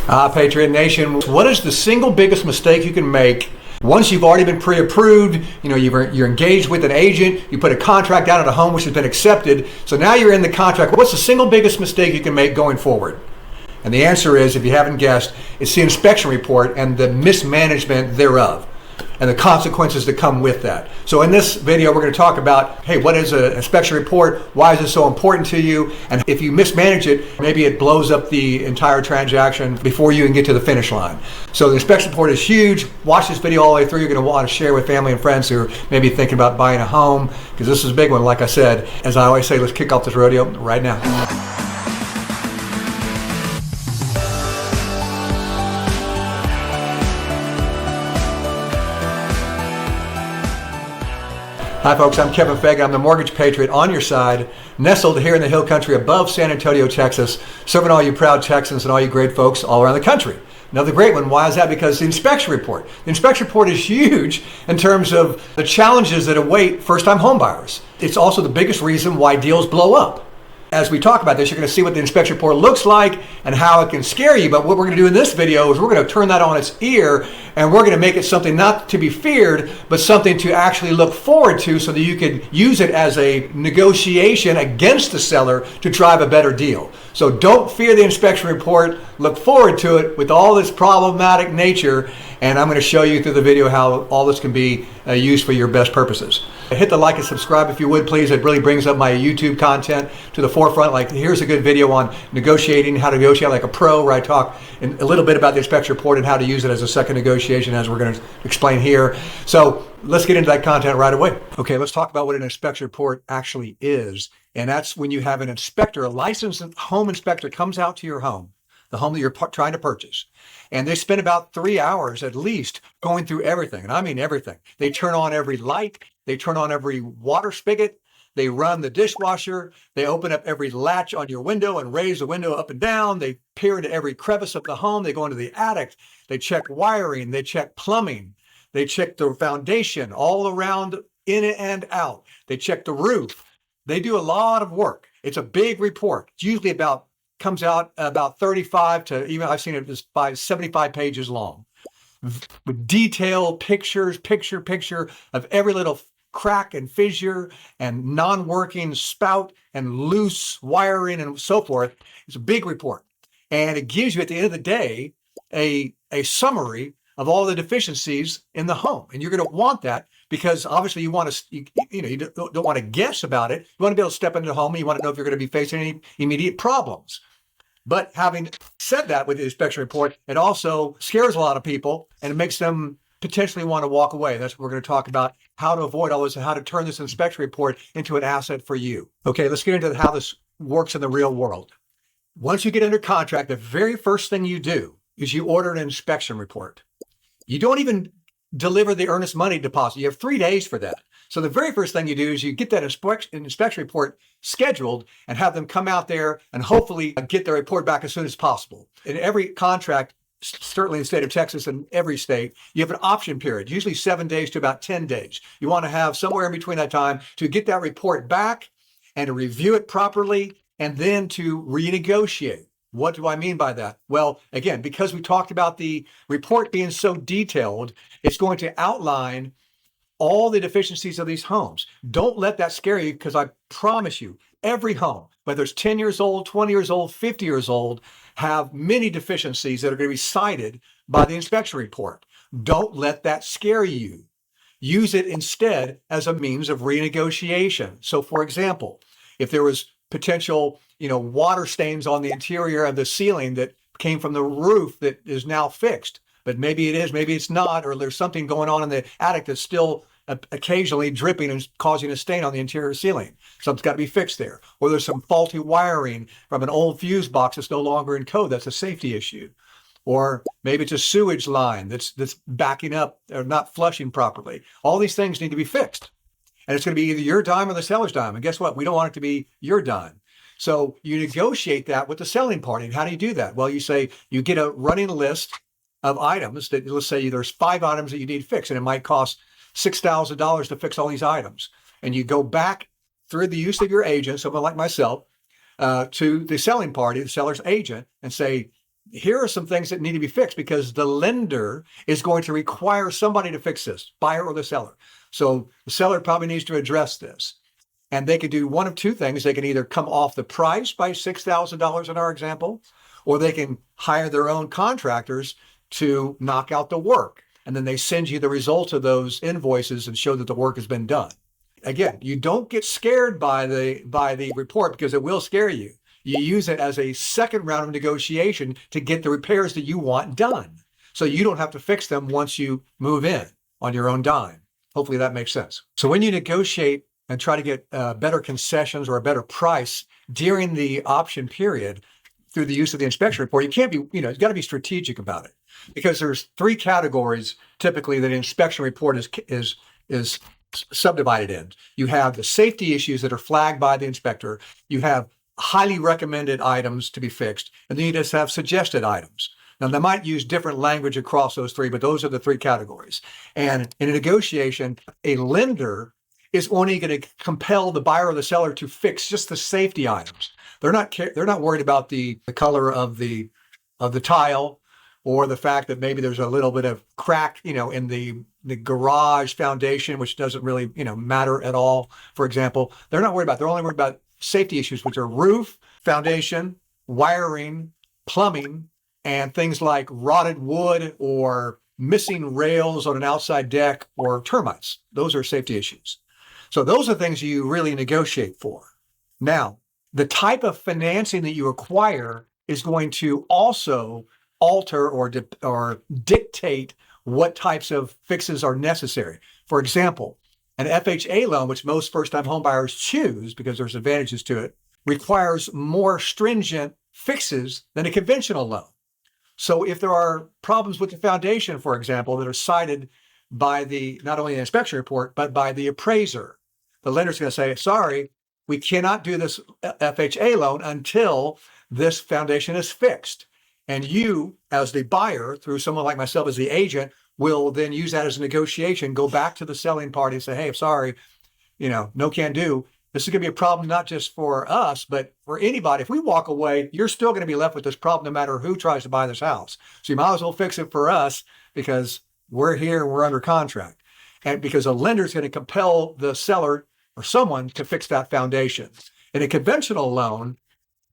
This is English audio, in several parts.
Patriot Nation, what is the single biggest mistake you can make once you've already been pre-approved? You're engaged with an agent, you put a contract out at a home which has been accepted, so now you're in the contract. What's the single biggest mistake you can make going forward? And the answer is, if you haven't guessed, it's the inspection report and the mismanagement thereof, and the consequences that come with that. So in this video, we're going to talk about, hey, what is an inspection report? Why is it so important to you? And if you mismanage it, maybe it blows up the entire transaction before you can get to the finish line. So the inspection report is huge. Watch this video all the way through. You're going to want to share with family and friends who are maybe thinking about buying a home, because this is a big one. Like I said, as I always say, let's kick off this rodeo right now. Hi folks, I'm Kevin Fagan. I'm the Mortgage Patriot on your side, nestled here in the hill country above San Antonio, Texas, serving all you proud Texans and all you great folks all around the country. Another great one. Why is that? Because the inspection report. The inspection report is huge in terms of the challenges that await first-time homebuyers. It's also the biggest reason why deals blow up. As we talk about this, you're going to see what the inspection report looks like and how it can scare you. But what we're going to do in this video is we're going to turn that on its ear, and we're going to make it something not to be feared, but something to actually look forward to, so that you can use it as a negotiation against the seller to drive a better deal. So don't fear the inspection report. Look forward to it with all this problematic nature. And I'm going to show you through the video how all this can be used for your best purposes. Hit the like and subscribe if you would, please. It really brings up my YouTube content to the forefront. Like, here's a good video on negotiating, how to negotiate like a pro, where I talk a little bit about the inspection report and how to use it as a second negotiation, as we're going to explain here. So let's get into that content right away. Okay, let's talk about what an inspection report actually is. And that's when you have an inspector, a licensed home inspector, comes out to your home, the home that you're trying to purchase. And they spend about 3 hours at least going through everything. And I mean everything. They turn on every light. They turn on every water spigot. They run the dishwasher. They open up every latch on your window and raise the window up and down. They peer into every crevice of the home. They go into the attic. They check wiring. They check plumbing. They check the foundation all around, in and out. They check the roof. They do a lot of work. It's a big report. It's usually comes out about 35 to, even I've seen it as 75 pages long, with detailed picture of every little crack and fissure and non-working spout and loose wiring and so forth. It's a big report. And it gives you, at the end of the day, a summary of all the deficiencies in the home. And you're going to want that, because obviously you want to, you don't want to guess about it. You want to be able to step into the home, and you want to know if you're going to be facing any immediate problems. But having said that, with the inspection report, it also scares a lot of people, and it makes them potentially want to walk away. That's what we're going to talk about, how to avoid all this and how to turn this inspection report into an asset for you. Okay, let's get into how this works in the real world. Once you get under contract, the very first thing you do is you order an inspection report. You don't even deliver the earnest money deposit. You have 3 days for that. So the very first thing you do is you get that inspection report scheduled and have them come out there and hopefully get their report back as soon as possible. In every contract, certainly in the state of Texas and every state, you have an option period, usually 7 days to about 10 days. You want to have somewhere in between that time to get that report back and to review it properly, and then to renegotiate. What do I mean by that? Well, again, because we talked about the report being so detailed, it's going to outline all the deficiencies of these homes. Don't let that scare you, because I promise you, every home, whether it's 10 years old, 20 years old, 50 years old, have many deficiencies that are going to be cited by the inspection report. Don't let that scare you. Use it instead as a means of renegotiation. So for example, if there was potential, water stains on the interior of the ceiling that came from the roof that is now fixed, but maybe it is, maybe it's not, or there's something going on in the attic that's still occasionally dripping and causing a stain on the interior ceiling. Something's got to be fixed there. Or there's some faulty wiring from an old fuse box that's no longer in code. That's a safety issue. Or maybe it's a sewage line that's backing up or not flushing properly. All these things need to be fixed. And it's going to be either your dime or the seller's dime. And guess what? We don't want it to be your dime. So you negotiate that with the selling party. And how do you do that? Well, you get a running list of items that, let's say there's 5 items that you need fixed, and it might cost $6,000 to fix all these items. And you go back through the use of your agent, someone like myself, to the selling party, the seller's agent, and say, here are some things that need to be fixed because the lender is going to require somebody to fix this, buyer or the seller. So the seller probably needs to address this. And they could do one of two things. They can either come off the price by $6,000 in our example, or they can hire their own contractors to knock out the work. And then they send you the results of those invoices and show that the work has been done. Again, you don't get scared by the report because it will scare you. You use it as a second round of negotiation to get the repairs that you want done. So you don't have to fix them once you move in on your own dime. Hopefully that makes sense. So when you negotiate and try to get better concessions or a better price during the option period through the use of the inspection report, you can't be, you've got to be strategic about it because there's three categories typically that an inspection report is subdivided in. You have the safety issues that are flagged by the inspector. You have highly recommended items to be fixed, and then you just have suggested items. Now, they might use different language across those three, but those are the three categories. And in a negotiation, a lender is only going to compel the buyer or the seller to fix just the safety items. They're not worried about the color of the tile or the fact that maybe there's a little bit of crack, in the garage foundation, which doesn't really, matter at all. For example, they're only worried about safety issues, which are roof, foundation, wiring, plumbing, and things like rotted wood or missing rails on an outside deck or termites. Those are safety issues. So those are things you really negotiate for. Now, the type of financing that you acquire is going to also alter or dictate what types of fixes are necessary. For example, an FHA loan, which most first-time homebuyers choose because there's advantages to it, requires more stringent fixes than a conventional loan. So if there are problems with the foundation, for example, that are cited by not only the inspection report, but by the appraiser, the lender's going to say, sorry, we cannot do this FHA loan until this foundation is fixed. And you, as the buyer, through someone like myself as the agent, will then use that as a negotiation, go back to the selling party and say, hey, I'm sorry, no can do. This is going to be a problem not just for us, but for anybody. If we walk away, you're still going to be left with this problem no matter who tries to buy this house. So you might as well fix it for us because we're here and we're under contract. And because a lender is going to compel the seller or someone to fix that foundation. In a conventional loan,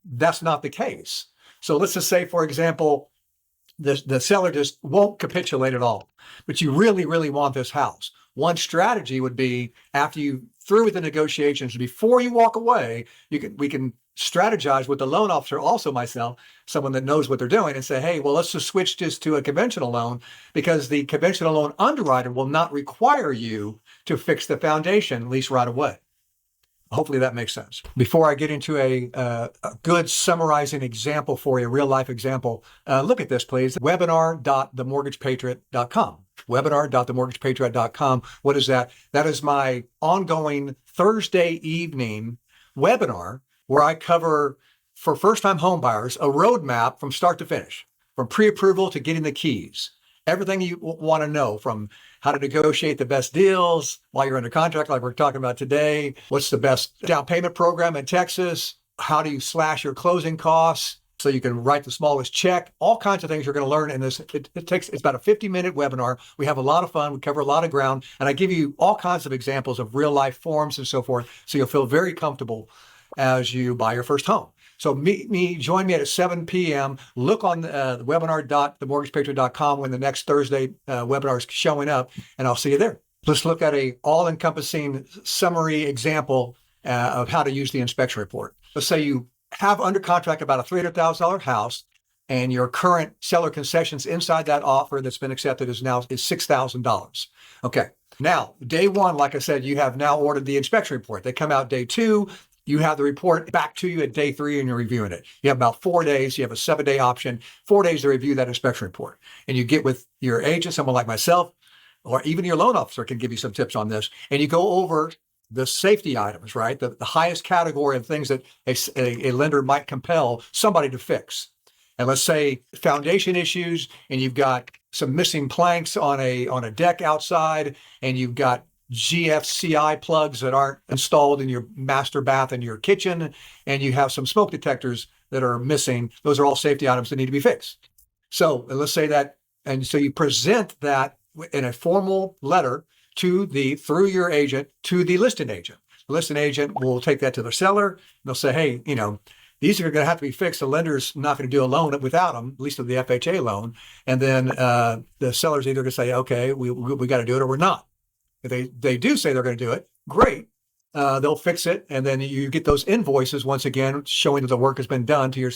that's not the case. So let's just say, for example, the seller just won't capitulate at all, but you really, really want this house. One strategy would be after you through with the negotiations, before you walk away, we can strategize with the loan officer, also myself, someone that knows what they're doing, and say, hey, well, let's just switch this to a conventional loan because the conventional loan underwriter will not require you to fix the foundation, at least right away. Hopefully that makes sense. Before I get into a good summarizing example for you, a real life example, look at this, please. Webinar.themortgagepatriot.com. Webinar.themortgagepatriot.com. What is that? That is my ongoing Thursday evening webinar where I cover, for first-time home buyers, a roadmap from start to finish, from pre-approval to getting the keys. Everything you want to know, from how to negotiate the best deals while you're under contract, like we're talking about today. What's the best down payment program in Texas? How do you slash your closing costs so you can write the smallest check? All kinds of things you're going to learn in this. It's about a 50-minute webinar. We have a lot of fun. We cover a lot of ground. And I give you all kinds of examples of real life forms and so forth. So you'll feel very comfortable as you buy your first home. So join me at 7 p.m. Look on the webinar.themortgagepatriot.com when the next Thursday webinar is showing up, and I'll see you there. Let's look at a all-encompassing summary example of how to use the inspection report. Let's say you have under contract about a $300,000 house, and your current seller concessions inside that offer that's been accepted is $6,000. Okay. Now, day one, like I said, you have now ordered the inspection report. They come out day two. You have the report back to you at day three and you're reviewing it. You have about 4 days. You have a 7-day option, 4 days to review that inspection report. And you get with your agent, someone like myself, or even your loan officer can give you some tips on this. And you go over the safety items, right? The highest category of things that a lender might compel somebody to fix. And let's say foundation issues, and you've got some missing planks on a deck outside, and you've got GFCI plugs that aren't installed in your master bath in your kitchen, and you have some smoke detectors that are missing. Those are all safety items that need to be fixed. So let's say that, and so you present that in a formal letter through your agent to the listing agent. The listing agent will take that to the seller. They'll say, hey, these are going to have to be fixed. The lender's not going to do a loan without them, at least with the FHA loan. And then the seller's either going to say, okay, we got to do it or we're not. If they do say they're going to do it, great. They'll fix it, and then you get those invoices once again showing that the work has been done to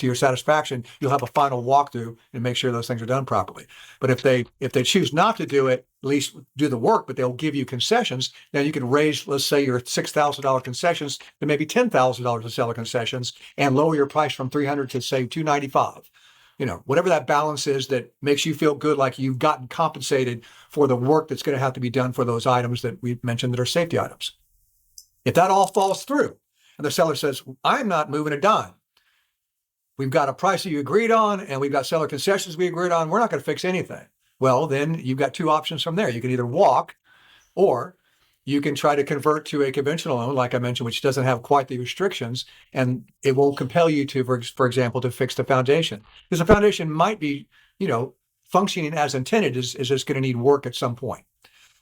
your satisfaction. You'll have a final walkthrough and make sure those things are done properly. But if they choose not to do it, at least do the work, but they'll give you concessions. Then you can raise, let's say, your $6,000 concessions to maybe $10,000 of seller concessions, and lower your price from $300 to say $295. Whatever that balance is that makes you feel good, like you've gotten compensated for the work that's going to have to be done for those items that we mentioned that are safety items. If that all falls through and the seller says, I'm not moving a dime, we've got a price that you agreed on and we've got seller concessions we agreed on, we're not going to fix anything. Well, then you've got two options from there. You can either walk, or you can try to convert to a conventional loan, like I mentioned, which doesn't have quite the restrictions, and it won't compel you to, for example, to fix the foundation. Because the foundation might be, functioning as intended, is just going to need work at some point.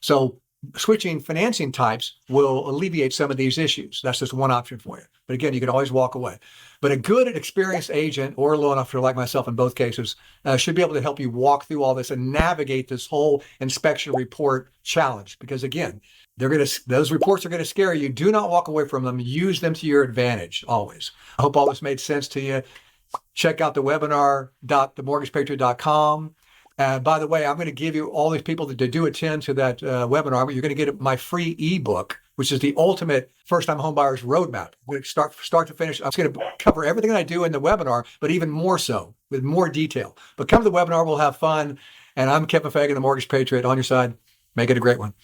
So switching financing types will alleviate some of these issues. That's just one option for you. But again, you can always walk away. But a good and experienced agent or a loan officer like myself in both cases should be able to help you walk through all this and navigate this whole inspection report challenge. Because again, those reports are going to scare you. Do not walk away from them. Use them to your advantage always. I hope all this made sense to you. Check out the webinar.themortgagepatriot.com. By the way, I'm going to give you all these people that do attend to that webinar, but you're going to get my free ebook, which is the ultimate first-time homebuyers roadmap. I'm going to start to finish. I'm going to cover everything I do in the webinar, but even more so, with more detail. But come to the webinar, we'll have fun. And I'm Kevin Fagan, the Mortgage Patriot, on your side. Make it a great one.